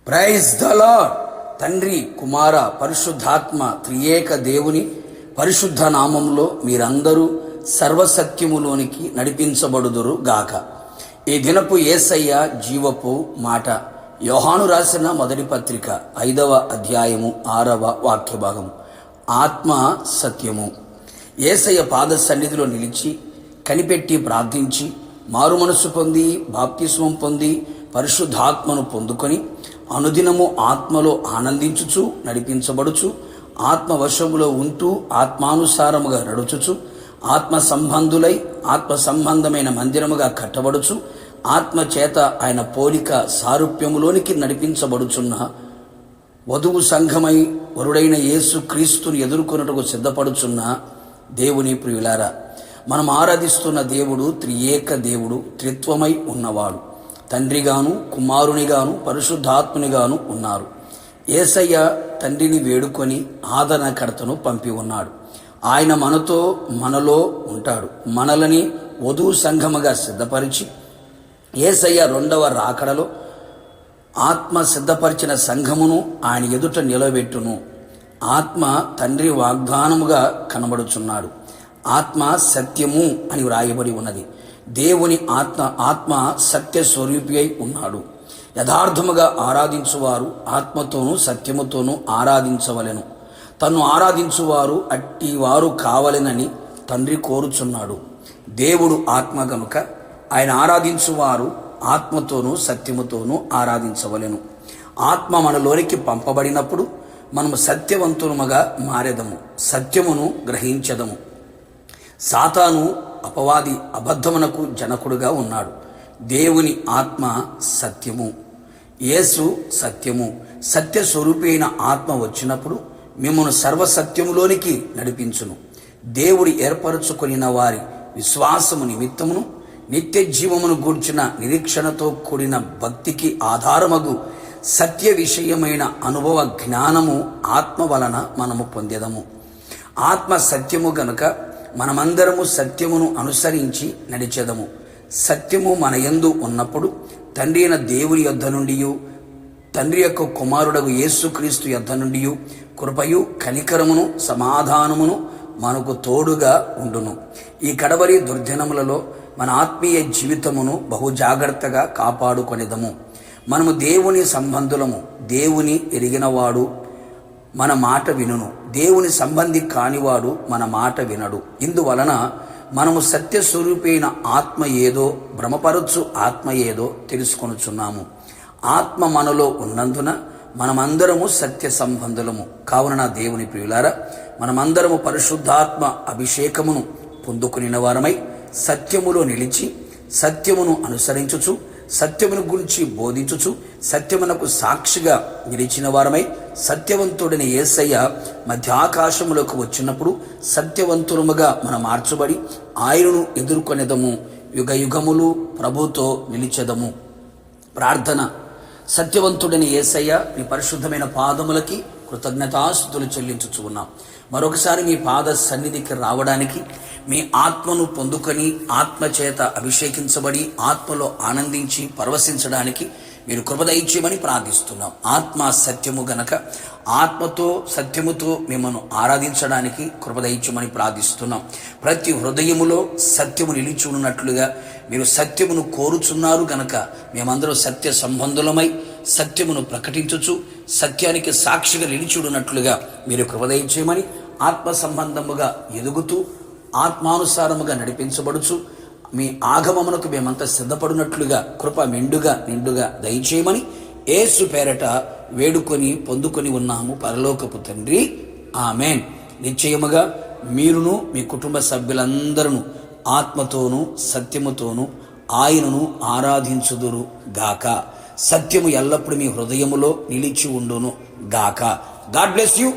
Praise the lord. తండ్రి, కుమార, పరిశుద్ధాత్మ త్రియేక దేవుని పరిశుద్ధ నామంలో మీరందరూ సర్వసత్యములోనికి నడిపించబడుదురు గాక. ఈ దినపు యేసయ్య జీవపు మాట. యోహాను రాసిన మొదటి పత్రిక 5వ అధ్యాయము 6వ వాక్య భాగం. ఆత్మ సత్యము. యేసయ్య పాద సన్నిధిలో నిలిచి కనిపెట్టి ప్రార్థించి మారు మనసు పొంది బాప్తిస్మం పొంది పరిశుద్ధాత్మను పొందుకొని అనుదినము ఆత్మలో ఆనందించుచు నడిపించబడుచు ఆత్మవశములో ఉంటూ ఆత్మానుసారముగా నడుచుచు ఆత్మ సంబంధులై ఆత్మ సంబంధమైన మందిరముగా కట్టబడుచు ఆత్మ చేత ఆయన పోలిక సారూప్యములోనికి నడిపించబడుచున్న వధువు సంఘమై వరుడైన యేసు క్రీస్తుని ఎదుర్కొనుటకు సిద్ధపడుచున్న దేవుని ప్రియులారా, మనం ఆరాధిస్తున్న దేవుడు త్రియేక దేవుడు, త్రిత్వమై ఉన్నవాడు. తండ్రిగాను కుమారునిగాను పరిశుద్ధాత్మునిగాను ఉన్నారు. యేసయ్య తండ్రిని వేడుకొని ఆదరణకర్తను పంపి ఉన్నాడు. ఆయన మనలో ఉంటాడు. మనలని వధువు సంఘముగా సిద్ధపరిచి యేసయ్య 2వ రాకడలో ఆత్మ సిద్ధపరిచిన సంఘమును ఆయన ఎదుట నిలబెట్టును. ఆత్మ తండ్రి వాగ్దానముగా కనబడుచున్నాడు. ఆత్మ సత్యము అని వ్రాయబడి ఉన్నది. దేవుని ఆత్మ సత్య స్వరూపి అయి ఉన్నాడు. యథార్థముగా ఆరాధించువారు ఆత్మతోనూ సత్యముతోనూ ఆరాధించవలెను. తన్ను ఆరాధించువారు అట్టి వారు కావలెనని తండ్రి కోరుచున్నాడు. దేవుడు ఆత్మ గనుక ఆయన ఆరాధించువారు ఆత్మతోనూ సత్యముతోనూ ఆరాధించవలెను. ఆత్మ మనలోనికి పంపబడినప్పుడు మనము సత్యవంతులముగా మారెదము, సత్యమును గ్రహించదము. సాతాను అపవాది అబద్ధమునకు జనకుడుగా ఉన్నాడు. దేవుని ఆత్మ సత్యము, యేసు సత్యము. సత్య స్వరూపైన ఆత్మ వచ్చినప్పుడు మిమ్మల్ని సర్వసత్యములోనికి నడిపించును. దేవుడు ఏర్పరచుకొనిన వారి విశ్వాసము నిమిత్తమును నిత్య జీవమును గూర్చిన నిరీక్షణతో కూడిన భక్తికి ఆధారమగు సత్య విషయమైన అనుభవ జ్ఞానము ఆత్మ వలన మనము పొందెదము. ఆత్మ సత్యము గనుక మనమందరము సత్యమును అనుసరించి నడిచెదము. సత్యము మన యందు ఉన్నప్పుడు తండ్రి అయిన దేవుని యొద్ద నుండి తండ్రి యొక్క కుమారుడగు యేసుక్రీస్తు యొద్ద నుండి కృపయు కనికరమును సమాధానమును మనకు తోడుగా ఉండును. ఈ కడవరి దుర్దినములలో మన ఆత్మీయ జీవితమును బహు జాగ్రత్తగా కాపాడుకొనిదము. మనము దేవుని సంబంధులము. దేవుని ఎరిగినవాడు మన మాట వినును. దేవుని సంబంధి కానివాడు మన మాట వినడు. ఇందువలన మనము సత్యస్వరూపైన ఆత్మ ఏదో భ్రమపరచు ఆత్మ ఏదో తెలుసుకొనుచున్నాము. ఆత్మ మనలో ఉన్నందున మనమందరము సత్య సంబంధులము. కావున నా దేవుని ప్రియులారా, మనమందరము పరిశుద్ధాత్మ అభిషేకమును పొందుకునిన వారమై సత్యములో నిలిచి సత్యమును అనుసరించుచు సత్యమును గురించి బోధించుచు సత్యమునకు సాక్షిగా నిలిచిన వారమై సత్యవంతుడైన యేసయ్య మధ్యాకాశములకు వచ్చినప్పుడు సత్యవంతులముగా మనం మార్చబడి ఆయనను ఎదుర్కొనేదము. యుగ యుగములు ప్రభుతో నిలిచెదము. ప్రార్థన. సత్యవంతుడైన యేసయ్య, మీ పరిశుద్ధమైన పాదములకి కృతజ్ఞతాస్తుతులు చెల్లించుచు ఉన్నాం. మరొకసారి మీ పాద సన్నిధికి రావడానికి, మీ ఆత్మను పొందుకొని ఆత్మ చేత అభిషేకించబడి ఆత్మలో ఆనందించి పరవశించడానికి మీరు కృప దయచేయమని ప్రార్థిస్తున్నాం. ఆత్మ సత్యము గనక ఆత్మతో సత్యముతో మిమ్మల్ని ఆరాధించడానికి కృప దయచేయమని ప్రార్థిస్తున్నాం. ప్రతి హృదయములో సత్యము నిలిచి ఉన్నట్లుగా మీరు సత్యమును కోరుచున్నారు గనక మేమందరం సత్య సంబంధులమై సత్యమును ప్రకటించుచు సత్యానికి సాక్షిగా నిలిచుడున్నట్లుగా మీరు కృప దయచేయమని ఆత్మ సంబంధముగా ఎదుగుతూ ఆత్మానుసారముగా నడిపించబడుచు మీ ఆగమమునకు మేమంతా సిద్ధపడినట్లుగా కృప మెండుగా నిండుగా దయచేయమని యేసు పేరట వేడుకొని పొందుకొని ఉన్నాము పరలోకపు తండ్రి. ఆమెన్. నిశ్చయముగా మీరును మీ కుటుంబ సభ్యులందరూ ఆత్మతోనూ సత్యముతోనూ ఆయనను ఆరాధించుదురు గాక. సత్యము ఎల్లప్పుడూ మీ హృదయములో నిలిచి ఉండును గాక. God bless you.